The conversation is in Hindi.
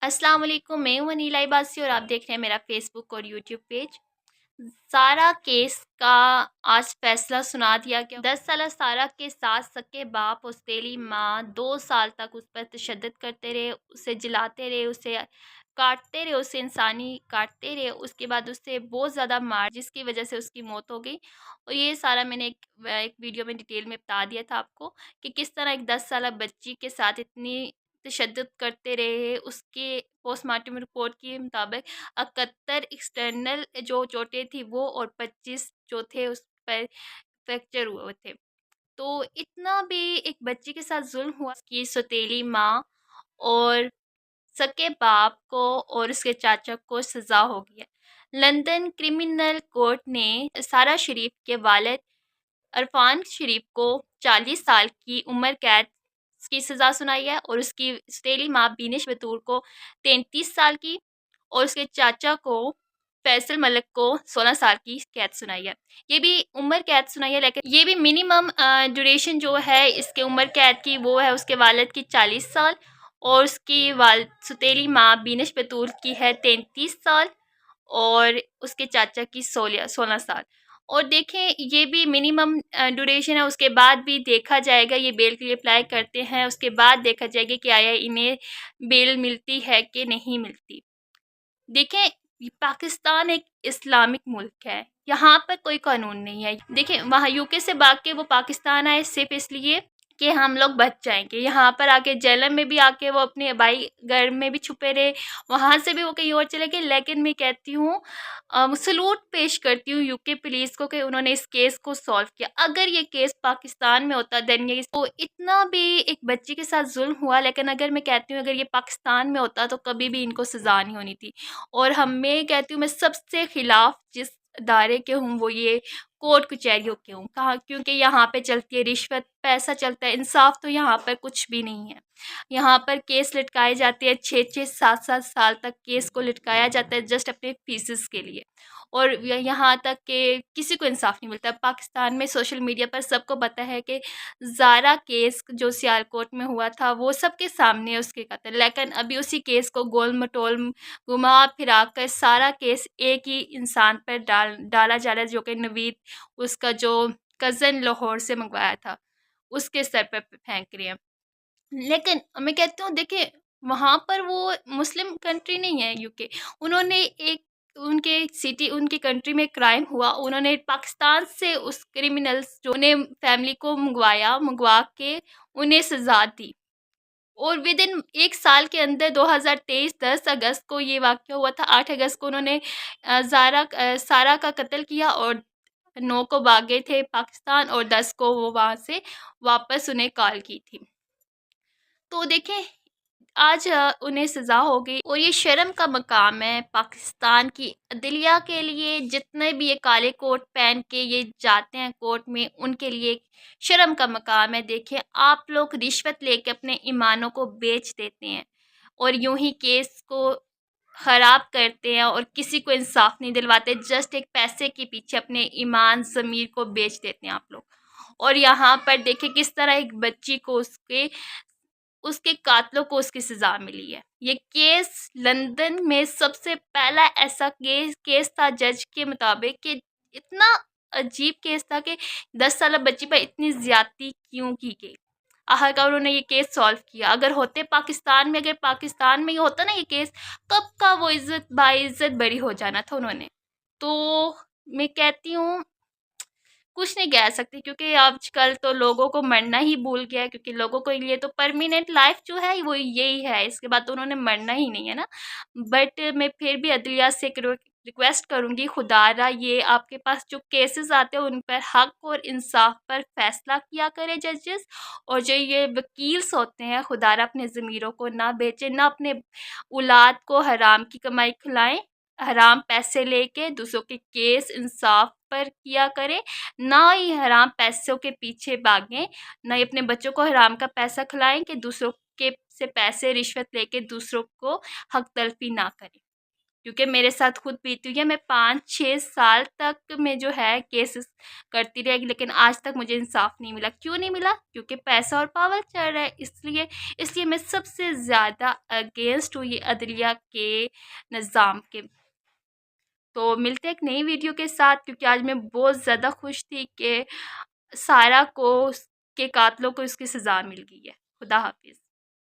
अस्सलाम वालेकुम, मैं हूं अनीला इबासी और आप देख रहे हैं मेरा फेसबुक और यूट्यूब पेज। सारा केस का आज फैसला सुना दिया गया। 10 साला सारा के साथ सके बाप और सौतेली माँ 2 साल तक उस पर तशद्दुद करते रहे, उसे जलाते रहे, उसे काटते रहे, उसे इंसानी काटते रहे। उसके बाद उसे बहुत ज़्यादा मार जिसकी वजह से उसकी मौत हो गई। और ये सारा मैंने एक वीडियो में डिटेल में बता दिया था आपको कि किस तरह एक 10 साला बच्ची के साथ इतनी तशद्दुद करते रहे। उसके पोस्टमार्टम रिपोर्ट के मुताबिक 71 एक्सटर्नल जो चोटें थी वो और 25 जो थे उस पर फ्रैक्चर हुए थे। तो इतना भी एक बच्ची के साथ जुल्म हुआ कि सौतेली माँ और सके बाप को और उसके चाचा को सज़ा हो गई है। लंदन क्रिमिनल कोर्ट ने सारा शरीफ के वालिद अरफान शरीफ को 40 साल की उम्र कैद की सज़ा सुनाई है और उसकी सौतेली माँ बिनिश बतूर को 33 साल की और उसके चाचा को फैसल मलिक को 16 साल की कैद सुनाई है। ये भी उम्र कैद सुनाई है, लेकिन ये भी मिनिमम ड्यूरेशन जो है इसके उम्र कैद की वो है उसके वालिद की 40 साल और उसकी सौतेली माँ बिनिश बतूर की है 33 साल और उसके चाचा की 16 साल। और देखें ये भी मिनिमम ड्यूरेशन है, उसके बाद भी देखा जाएगा। ये बेल के लिए अप्लाई करते हैं, उसके बाद देखा जाएगा कि आया इन्हें बेल मिलती है कि नहीं मिलती। देखें, ये पाकिस्तान एक इस्लामिक मुल्क है, यहाँ पर कोई कानून नहीं है। देखें, वहाँ यूके से भाग के वो पाकिस्तान आए सिर्फ इसलिए कि हम लोग बच जाएंगे। यहाँ पर आके जेलम में भी आके वो अपने भाई घर में भी छुपे रहे, वहाँ से भी वो कहीं और चले गए। लेकिन मैं कहती हूँ सलूट पेश करती हूँ यूके पुलिस को कि उन्होंने इस केस को सॉल्व किया। अगर ये केस पाकिस्तान में होता देन ये तो इतना भी एक बच्ची के साथ जुल्म हुआ, लेकिन अगर मैं कहती हूँ अगर ये पाकिस्तान में होता तो कभी भी इनको सज़ा नहीं होनी थी। और हम मैं कहती हूँ मैं सबसे खिलाफ जिस अदारे के हूँ वो ये कोर्ट कचहरियों के हूँ। कहाँ? क्योंकि यहाँ पे चलती है रिश्वत, पैसा चलता है, इंसाफ तो यहाँ पर कुछ भी नहीं है। यहाँ पर केस लटकाए जाते हैं, 6-6 7-7 साल तक केस को लटकाया जाता है जस्ट अपने फीसेस के लिए। और यहाँ तक कि किसी को इंसाफ नहीं मिलता। पाकिस्तान में सोशल मीडिया पर सबको पता है कि ज़ारा केस जो सियालकोट में हुआ था वो सबके सामने है उसके कत्ल, लेकिन अभी उसी केस को गोल मटोल घुमा फिरा कर सारा केस एक ही इंसान पर डाला जा रहा है, जो कि नवीद उसका जो कज़न लाहौर से मंगवाया था उसके सर पर फेंक रहे हैं। लेकिन मैं कहती हूँ देखिए, वहाँ पर वो मुस्लिम कंट्री नहीं है यूके। उन्होंने एक उनके सिटी उनकी कंट्री में क्राइम हुआ, उन्होंने पाकिस्तान से उस क्रिमिनल्स जो उन्हें फैमिली को मंगवा के उन्हें सज़ा दी। और विद इन 1 साल के अंदर 2023 10 अगस्त को ये वाक़या हुआ था। 8 अगस्त को उन्होंने सारा का कत्ल किया और 9 को भाग गए थे पाकिस्तान और 10 को वो वहाँ से वापस उन्हें कॉल की थी। तो देखें, आज उन्हें सज़ा हो गई और ये शर्म का मकाम है पाकिस्तान की अदलिया के लिए। जितने भी ये काले कोट पहन के ये जाते हैं कोर्ट में उनके लिए एक शर्म का मकाम है। देखें, आप लोग रिश्वत लेके अपने ईमानों को बेच देते हैं और यूं ही केस को ख़राब करते हैं और किसी को इंसाफ नहीं दिलवाते। जस्ट एक पैसे के पीछे अपने ईमान ज़मीर को बेच देते हैं आप लोग। और यहाँ पर देखें किस तरह एक बच्ची को उसके उसके कातलों को उसकी सज़ा मिली है। ये केस लंदन में सबसे पहला ऐसा केस था जज के मुताबिक कि इतना अजीब केस था कि 10 साला बच्ची पर इतनी ज़्यादती क्यों की गई। आखिरकार उन्होंने ये केस सॉल्व किया। अगर होते पाकिस्तान में, अगर पाकिस्तान में ये होता ना ये केस, कब का वो इज़्ज़त बाइज़्ज़त बरी हो जाना था उन्होंने। तो मैं कहती हूँ कुछ नहीं कह सकती, क्योंकि आजकल तो लोगों को मरना ही भूल गया है। क्योंकि लोगों के लिए तो परमानेंट लाइफ जो है वो यही है, इसके बाद तो उन्होंने मरना ही नहीं है ना। बट मैं फिर भी अदलिया से एक रिक्वेस्ट करूंगी, खुदारा ये आपके पास जो केसेस आते हैं उन पर हक और इंसाफ पर फैसला किया करे जजेस। और जो ये वकील्स होते हैं, खुदारा अपने ज़मीरों को ना बेचें, ना अपने औलाद को हराम की कमाई खिलाएं, हराम पैसे लेके दूसरों के केस इंसाफ पर किया करें, ना ही हराम पैसों के पीछे भागें, ना ही अपने बच्चों को हराम का पैसा खिलाएं कि दूसरों के से पैसे रिश्वत लेके दूसरों को हक तलफी ना करें। क्योंकि मेरे साथ खुद बीती हुई है। मैं 5-6 साल तक मैं जो है केसेस करती रहेगी, लेकिन आज तक मुझे इंसाफ नहीं मिला। क्यों नहीं मिला? क्योंकि पैसा और पावर चल रहा है, इसलिए मैं सबसे ज़्यादा अगेंस्ट हूँ ये अदलिया के निज़ाम के। तो मिलते हैं एक नई वीडियो के साथ, क्योंकि आज मैं बहुत ज़्यादा खुश थी कि सारा को, उसके कातलों को उसकी सज़ा मिल गई है। खुदा हाफिज़।